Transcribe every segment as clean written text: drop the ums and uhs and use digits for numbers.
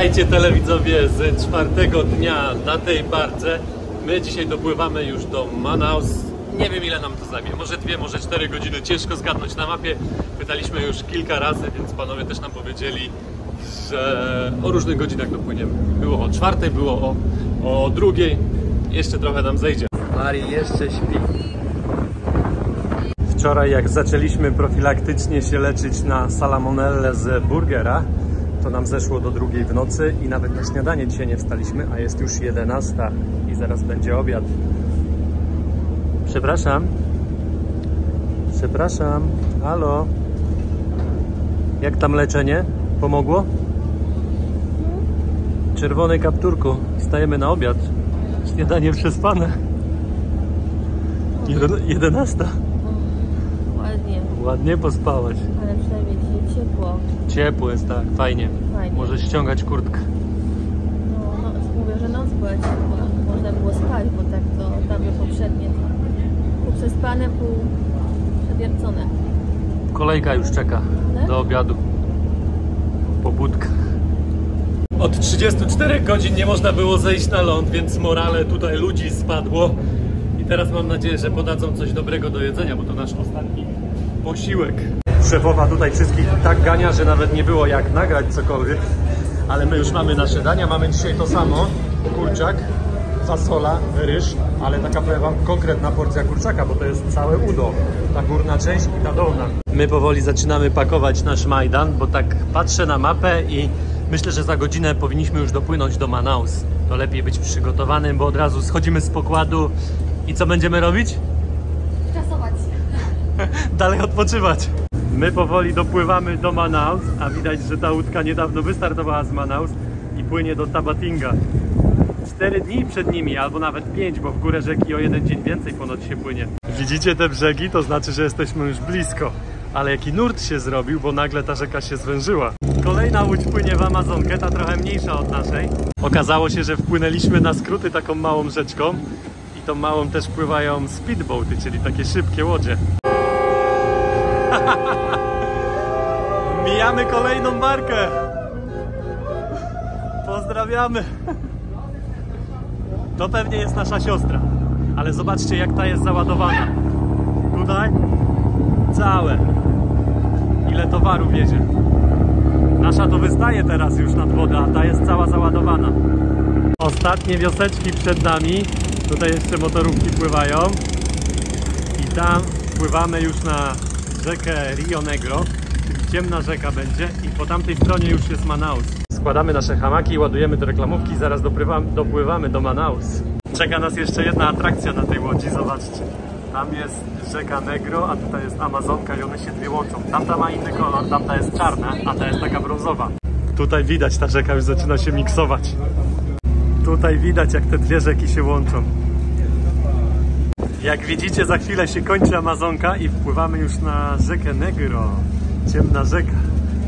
Witajcie telewidzowie z czwartego dnia na tej barce. My dzisiaj dopływamy już do Manaus. Nie wiem ile nam to zajmie, może 2, może 4 godziny, ciężko zgadnąć na mapie. Pytaliśmy już kilka razy, więc panowie też nam powiedzieli, że o różnych godzinach dopłyniemy. Było o 4, było o 2, jeszcze trochę nam zejdzie. Mari jeszcze śpi. Wczoraj jak zaczęliśmy profilaktycznie się leczyć na salmonellę z burgera, to nam zeszło do 2 w nocy i nawet na śniadanie dzisiaj nie wstaliśmy, a jest już 11 i zaraz będzie obiad. Przepraszam. Przepraszam. Halo. Jak tam leczenie? Pomogło? Czerwony kapturku. Wstajemy na obiad. Śniadanie przespane. 11. Ładnie. Ładnie pospałaś. Ale przynajmniej dzisiaj ciepło. Ciepło jest, tak, fajnie. Fajnie. Możesz ściągać kurtkę. No, mówię, że noc była ciepła. Można było spać, bo tak to tam poprzednie. Pół przespane, pół przewiercone. Kolejka już czeka do obiadu. Pobudka. Od 34 godzin nie można było zejść na ląd, więc morale tutaj ludzi spadło. I teraz mam nadzieję, że podadzą coś dobrego do jedzenia, bo to nasz ostatni posiłek. Szefowa tutaj wszystkich tak gania, że nawet nie było jak nagrać cokolwiek. Ale my już mamy nasze dania, mamy dzisiaj to samo. Kurczak, fasola, ryż, ale taka, powiem wam, konkretna porcja kurczaka, bo to jest całe udo. Ta górna część i ta dolna. My powoli zaczynamy pakować nasz Majdan, bo tak patrzę na mapę i myślę, że za godzinę powinniśmy już dopłynąć do Manaus. To lepiej być przygotowanym, bo od razu schodzimy z pokładu i co będziemy robić? Stresować się. Dalej odpoczywać. My powoli dopływamy do Manaus, a widać, że ta łódka niedawno wystartowała z Manaus i płynie do Tabatinga. 4 dni przed nimi, albo nawet 5, bo w górę rzeki o 1 dzień więcej ponoć się płynie. Widzicie te brzegi? To znaczy, że jesteśmy już blisko. Ale jaki nurt się zrobił, bo nagle ta rzeka się zwężyła. Kolejna łódź płynie w Amazonkę, ta trochę mniejsza od naszej. Okazało się, że wpłynęliśmy na skróty taką małą rzeczką i tą małą też pływają speedboaty, czyli takie szybkie łodzie. Mijamy kolejną barkę. Pozdrawiamy. To pewnie jest nasza siostra, ale zobaczcie jak ta jest załadowana. Tutaj całe. Ile towaru wiezie. Nasza to wystaje teraz już nad wodę, a ta jest cała załadowana. Ostatnie wioseczki przed nami. Tutaj jeszcze motorówki pływają. I tam pływamy już na rzekę Rio Negro. Ciemna rzeka będzie i po tamtej stronie już jest Manaus. Składamy nasze hamaki i ładujemy do reklamówki i zaraz dopływamy do Manaus. Czeka nas jeszcze jedna atrakcja na tej łodzi, zobaczcie. Tam jest rzeka Negro, a tutaj jest Amazonka i one się dwie łączą. Tamta ma inny kolor, tamta jest czarna, a ta jest taka brązowa. Tutaj widać, ta rzeka już zaczyna się miksować. Tutaj widać, jak te dwie rzeki się łączą. Jak widzicie, za chwilę się kończy Amazonka i wpływamy już na rzekę Negro. Ciemna rzeka.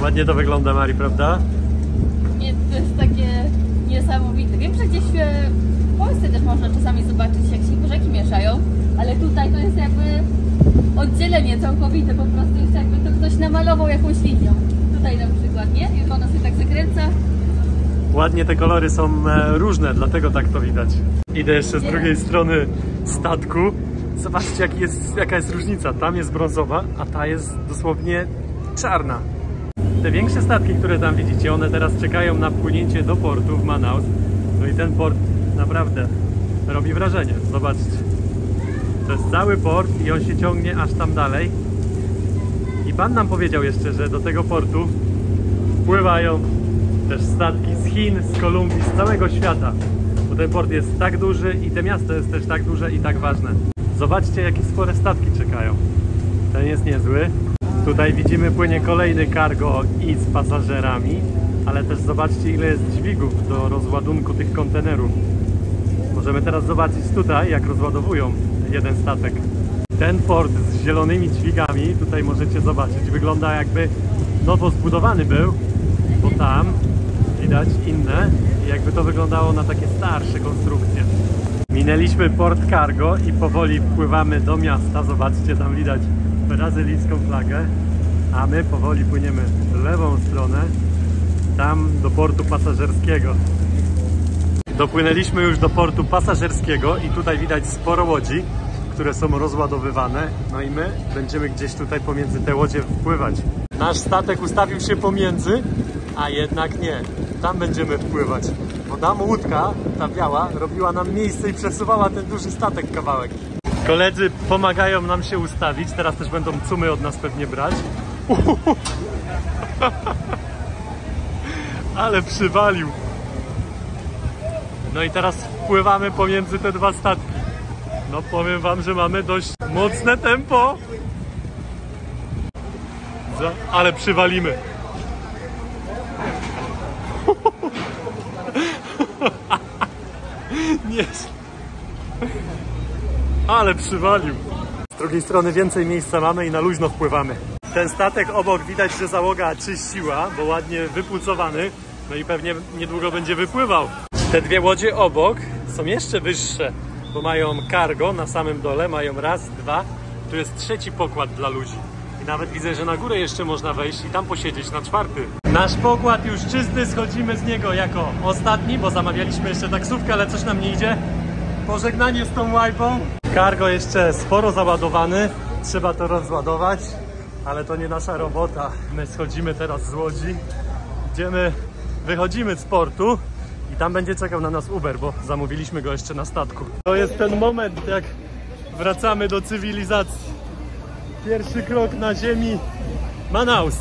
Ładnie to wygląda, Mari, prawda? Nie, to jest takie niesamowite. Wiem, że gdzieś w Polsce też można czasami zobaczyć, jak się rzeki mieszają, ale tutaj to jest jakby oddzielenie całkowite, po prostu jest jakby to ktoś namalował jakąś linią. Tutaj na przykład, nie? I ona się tak zakręca. Ładnie te kolory są różne, dlatego tak to widać. Idę jeszcze z drugiej strony statku. Zobaczcie jaka jest różnica. Tam jest brązowa, a ta jest dosłownie czarna. Te większe statki, które tam widzicie, one teraz czekają na wpłynięcie do portu w Manaus. No i ten port naprawdę robi wrażenie. Zobaczcie. To jest cały port i on się ciągnie aż tam dalej. I pan nam powiedział jeszcze, że do tego portu wpływają też statki z Chin, z Kolumbii, z całego świata. Bo ten port jest tak duży i to miasto jest też tak duże i tak ważne. Zobaczcie, jakie spore statki czekają. Ten jest niezły. Tutaj widzimy płynie kolejny cargo i z pasażerami, ale też zobaczcie, ile jest dźwigów do rozładunku tych kontenerów. Możemy teraz zobaczyć tutaj, jak rozładowują jeden statek. Ten port z zielonymi dźwigami, tutaj możecie zobaczyć, wygląda jakby nowo zbudowany był, bo tam widać inne i jakby to wyglądało na takie starsze konstrukcje. Minęliśmy port cargo i powoli wpływamy do miasta. Zobaczcie, tam widać brazylijską flagę, a my powoli płyniemy w lewą stronę tam do portu pasażerskiego. Dopłynęliśmy już do portu pasażerskiego i tutaj widać sporo łodzi, które są rozładowywane. No i my będziemy gdzieś tutaj pomiędzy te łodzie wpływać. Nasz statek ustawił się pomiędzy, a jednak nie. Tam będziemy wpływać. Bo tam łódka, ta biała, robiła nam miejsce i przesuwała ten duży statek kawałek. Koledzy pomagają nam się ustawić. Teraz też będą cumy od nas pewnie brać. Ale przywalił. No i teraz wpływamy pomiędzy te dwa statki. No powiem wam, że mamy dość mocne tempo. Ale przywalimy. Nie. Ale przywalił. Z drugiej strony więcej miejsca mamy i na luźno wpływamy. Ten statek obok widać, że załoga czyściła, bo ładnie wypłucowany. No i pewnie niedługo będzie wypływał. Te dwie łodzie obok są jeszcze wyższe, bo mają cargo na samym dole, mają raz, dwa. Tu jest trzeci pokład dla ludzi. I nawet widzę, że na górę jeszcze można wejść i tam posiedzieć na czwarty. Nasz pokład już czysty, schodzimy z niego jako ostatni, bo zamawialiśmy jeszcze taksówkę, ale coś nam nie idzie. Pożegnanie z tą łajbą. Cargo jeszcze sporo załadowany, trzeba to rozładować, ale to nie nasza robota. My schodzimy teraz z łodzi, wychodzimy z portu i tam będzie czekał na nas Uber, bo zamówiliśmy go jeszcze na statku. To jest ten moment, jak wracamy do cywilizacji. Pierwszy krok na ziemi Manaus.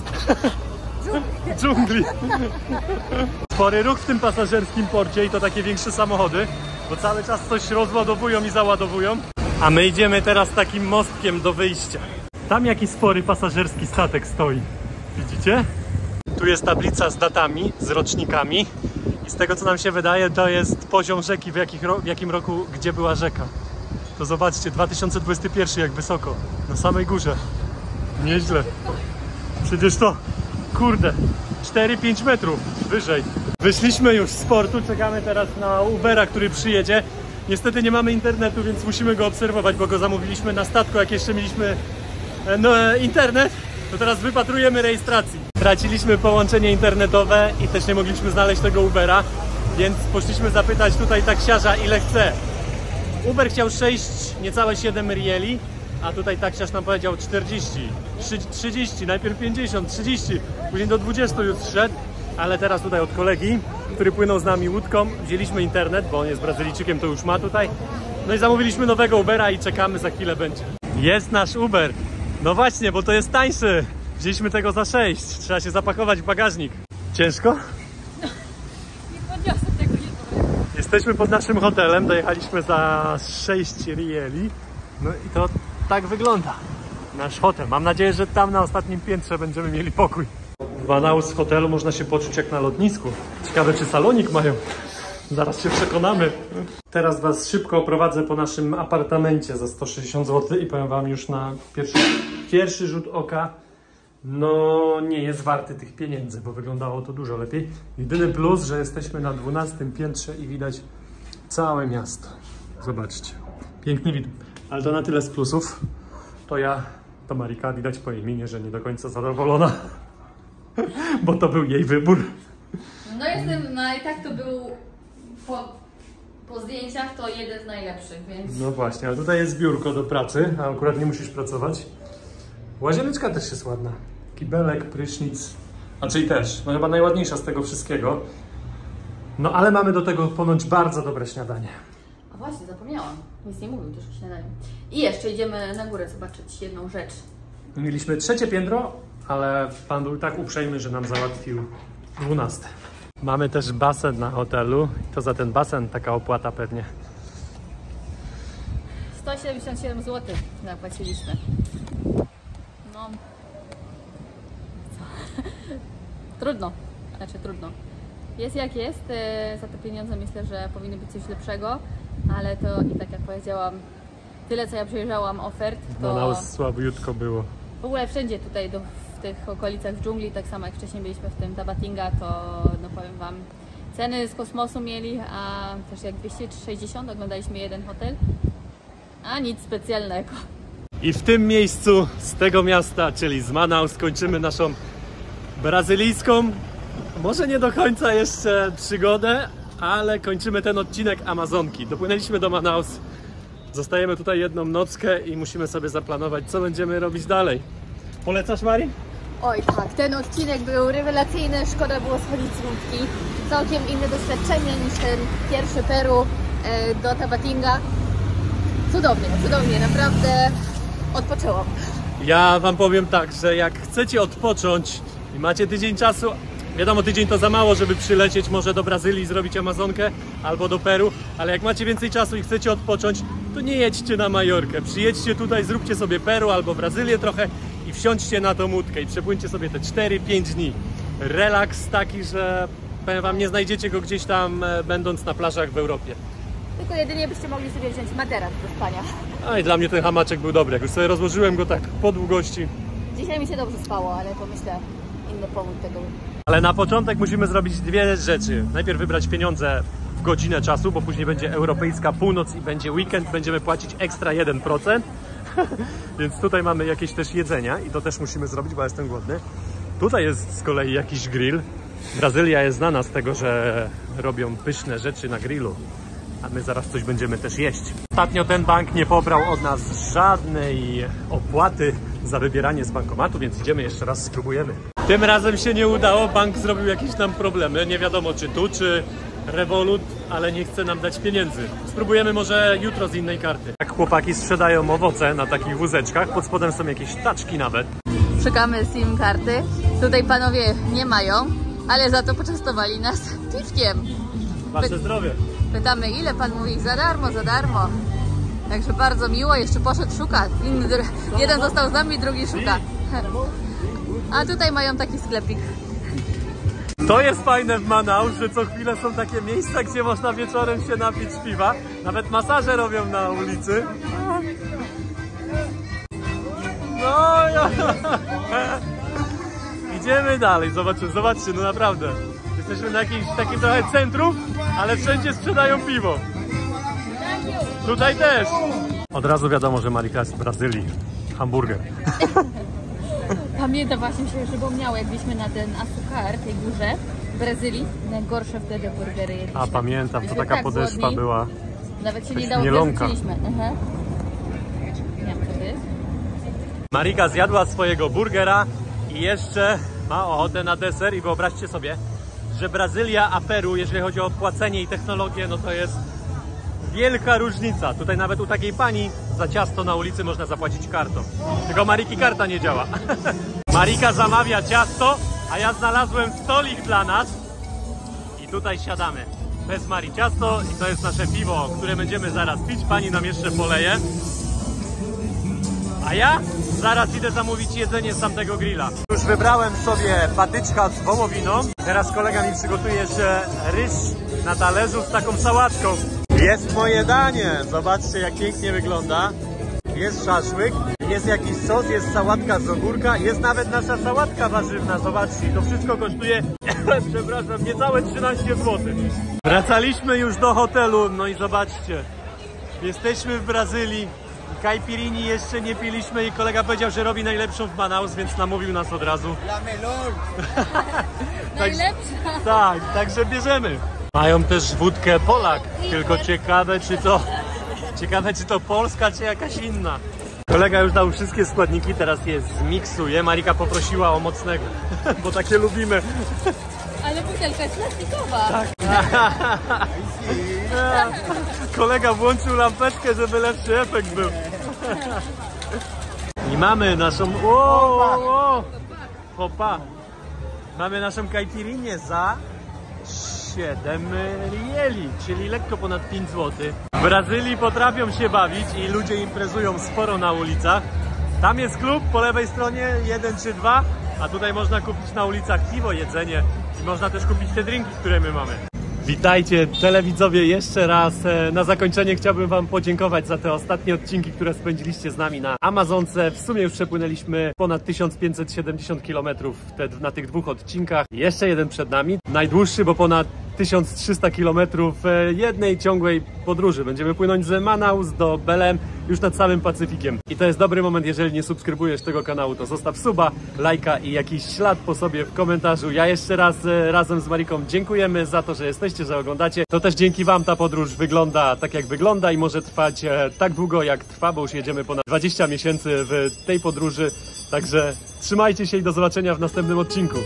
Dżungli. Spory ruch w tym pasażerskim porcie i to takie większe samochody, bo cały czas coś rozładowują i załadowują. A my idziemy teraz takim mostkiem do wyjścia. Tam jakiś spory pasażerski statek stoi. Widzicie? Tu jest tablica z datami, z rocznikami. I z tego co nam się wydaje, to jest poziom rzeki, w jakim roku, gdzie była rzeka. To zobaczcie, 2021 jak wysoko. Na samej górze. Nieźle. Przecież to, kurde, 4-5 metrów wyżej. Wyszliśmy już z portu, czekamy teraz na Ubera, który przyjedzie. Niestety nie mamy internetu, więc musimy go obserwować, bo go zamówiliśmy na statku, jak jeszcze mieliśmy internet. To teraz wypatrujemy rejestracji. Traciliśmy połączenie internetowe i też nie mogliśmy znaleźć tego Ubera, więc poszliśmy zapytać tutaj taksiarza, ile chce. Uber chciał 6, niecałe 7 rieli, a tutaj taksiarz nam powiedział 40, 30, najpierw 50, 30, później do 20 już szedł, ale teraz tutaj od kolegi, który płynął z nami łódką, wzięliśmy internet, bo on jest Brazylijczykiem, to już ma tutaj. No i zamówiliśmy nowego Ubera i czekamy, za chwilę będzie. Jest nasz Uber. No właśnie, bo to jest tańszy. Wzięliśmy tego za 6. Trzeba się zapakować w bagażnik. Ciężko? Nie podniosę tego, nie powiem. Jesteśmy pod naszym hotelem. Dojechaliśmy za 6 rieli. No i to tak wygląda nasz hotel. Mam nadzieję, że tam na ostatnim piętrze będziemy mieli pokój. W Manaus hotelu można się poczuć jak na lotnisku. Ciekawe, czy salonik mają. Zaraz się przekonamy. Teraz was szybko oprowadzę po naszym apartamencie za 160 zł i powiem wam już na pierwszy rzut oka, no nie jest warty tych pieniędzy, bo wyglądało to dużo lepiej. Jedyny plus, że jesteśmy na 12 piętrze i widać całe miasto. Zobaczcie. Piękny widok. Ale to na tyle z plusów. To Marika widać po jej minie, że nie do końca zadowolona. Bo to był jej wybór. No jestem, no i tak to był po zdjęciach to jeden z najlepszych, więc... No właśnie, ale tutaj jest biurko do pracy, a akurat nie musisz pracować. Łazieneczka też jest ładna. Kibelek, prysznic, a czyli też, no chyba najładniejsza z tego wszystkiego. No ale mamy do tego ponoć bardzo dobre śniadanie. A właśnie, zapomniałam. Nic nie mówił też o śniadaniu. I jeszcze idziemy na górę zobaczyć jedną rzecz. Mieliśmy 3. piętro, ale pan był tak uprzejmy, że nam załatwił 12. Mamy też basen na hotelu. To za ten basen taka opłata pewnie. 177 zł zapłaciliśmy. No. Trudno. Trudno. Jest jak jest. Za te pieniądze myślę, że powinno być coś lepszego. Ale to i tak jak powiedziałam, tyle co ja przejrzałam ofert, to... Manaus słabiutko było. W ogóle wszędzie tutaj w tych okolicach w dżungli, tak samo jak wcześniej byliśmy w tym Tabatinga, to no powiem wam, ceny z kosmosu mieli, a też jak 260 oglądaliśmy jeden hotel, a nic specjalnego. I w tym miejscu z tego miasta, czyli z Manaus, kończymy naszą brazylijską Może nie do końca jeszcze przygodę, ale kończymy ten odcinek Amazonki. Dopłynęliśmy do Manaus, zostajemy tutaj jedną nockę i musimy sobie zaplanować, co będziemy robić dalej. Polecasz, Mari? Oj tak, ten odcinek był rewelacyjny, szkoda było schodzić z łódki. Całkiem inne doświadczenie niż ten pierwszy Peru do Tabatinga. Cudownie, naprawdę odpoczęłam. Ja wam powiem tak, że jak chcecie odpocząć i macie tydzień czasu, wiadomo, tydzień to za mało, żeby przylecieć może do Brazylii i zrobić Amazonkę albo do Peru, ale jak macie więcej czasu i chcecie odpocząć, to nie jedźcie na Majorkę. Przyjedźcie tutaj, zróbcie sobie Peru albo Brazylię trochę i wsiądźcie na tą łódkę i przepłyńcie sobie te 4-5 dni. Relaks taki, że powiem wam, nie znajdziecie go gdzieś tam będąc na plażach w Europie. Tylko jedynie byście mogli sobie wziąć materac do spania. A i dla mnie ten hamaczek był dobry, jak już sobie rozłożyłem go tak po długości. Dzisiaj mi się dobrze spało, ale pomyślę, inny powód tego. Ale na początek musimy zrobić dwie rzeczy. Najpierw wybrać pieniądze w godzinę czasu, bo później będzie europejska północ i będzie weekend, będziemy płacić ekstra 1%. Więc tutaj mamy jakieś też jedzenia i to też musimy zrobić, bo jestem głodny. Tutaj jest z kolei jakiś grill. Brazylia jest znana z tego, że robią pyszne rzeczy na grillu. A my zaraz coś będziemy też jeść. Ostatnio ten bank nie pobrał od nas żadnej opłaty za wybieranie z bankomatu, więc idziemy jeszcze raz, spróbujemy. Tym razem się nie udało, bank zrobił jakieś nam problemy. Nie wiadomo czy tu, czy Revolut, ale nie chce nam dać pieniędzy. Spróbujemy może jutro z innej karty. Jak chłopaki sprzedają owoce na takich wózeczkach, pod spodem są jakieś taczki nawet. Szukamy SIM karty. Tutaj panowie nie mają, ale za to poczęstowali nas piwkiem. Wasze zdrowie. Pytamy, ile pan mówi? Za darmo, za darmo. Także bardzo miło, jeszcze poszedł szukać. Jeden został z nami, drugi szuka. A tutaj mają taki sklepik. To jest fajne w Manaus, że co chwilę są takie miejsca, gdzie można wieczorem się napić piwa. Nawet masaże robią na ulicy. No ja. Idziemy dalej, zobaczcie, no naprawdę. Jesteśmy na jakimś takim trochę centrum, ale wszędzie sprzedają piwo. Tutaj też. Od razu wiadomo, że Marika jest z Brazylii. Hamburger. Pamiętam właśnie, się przypomniało, jak byliśmy na ten Açúcar, tej górze w Brazylii. Najgorsze wtedy burgery jedliśmy. A pamiętam, to taka tak podeszwa głodni. była. Nawet się Coś nie dało, mielonka. wyrzuciliśmy. Nie wiem, co to jest. Marika zjadła swojego burgera i jeszcze ma ochotę na deser i wyobraźcie sobie, że Brazylia a Peru, jeżeli chodzi o płacenie i technologię, no to jest wielka różnica. Tutaj nawet u takiej pani za ciasto na ulicy można zapłacić kartą. Tylko Mariki karta nie działa. Marika zamawia ciasto, a ja znalazłem stolik dla nas i tutaj siadamy. To jest Mari ciasto i to jest nasze piwo, które będziemy zaraz pić. Pani nam jeszcze poleje. A ja zaraz idę zamówić jedzenie z tamtego grilla. Już wybrałem sobie patyczka z wołowiną. Teraz kolega mi przygotuje jeszcze ryż na talerzu z taką sałatką. Jest moje danie. Zobaczcie, jak pięknie wygląda. Jest szaszłyk, jest jakiś sos, jest sałatka z ogórka, jest nawet nasza sałatka warzywna. Zobaczcie, to wszystko kosztuje, przepraszam, niecałe 13 zł. Wracaliśmy już do hotelu, no i zobaczcie. Jesteśmy w Brazylii. Caipirini jeszcze nie piliśmy i kolega powiedział, że robi najlepszą w Manaus, więc namówił nas od razu. La melon! Najlepsza! Tak, także bierzemy. Mają też wódkę Polak, tylko ciekawe czy to polska, czy jakaś inna. Kolega już dał wszystkie składniki, teraz je zmiksuje. Marika poprosiła o mocnego, bo takie lubimy. Ale butelka jest plastikowa. Tak. Kolega włączył lampeczkę, żeby lepszy efekt był. I mamy naszą... Hopa! Mamy naszą caipirinę za 7 rieli, czyli lekko ponad 5 zł. W Brazylii potrafią się bawić i ludzie imprezują sporo na ulicach. Tam jest klub po lewej stronie, 1 czy 2, a tutaj można kupić na ulicach piwo, jedzenie i można też kupić te drinki, które my mamy. Witajcie telewidzowie jeszcze raz. Na zakończenie chciałbym wam podziękować za te ostatnie odcinki, które spędziliście z nami na Amazonce. W sumie już przepłynęliśmy ponad 1570 km na tych 2 odcinkach. Jeszcze jeden przed nami. Najdłuższy, bo ponad 1300 km jednej ciągłej podróży. Będziemy płynąć z Manaus do Belém, już nad całym Pacyfikiem. I to jest dobry moment, jeżeli nie subskrybujesz tego kanału, to zostaw suba, lajka i jakiś ślad po sobie w komentarzu. Ja jeszcze raz razem z Mariką dziękujemy za to, że jesteście, że oglądacie. To też dzięki Wam ta podróż wygląda tak, jak wygląda i może trwać tak długo, jak trwa, bo już jedziemy ponad 20 miesięcy w tej podróży. Także trzymajcie się i do zobaczenia w następnym odcinku.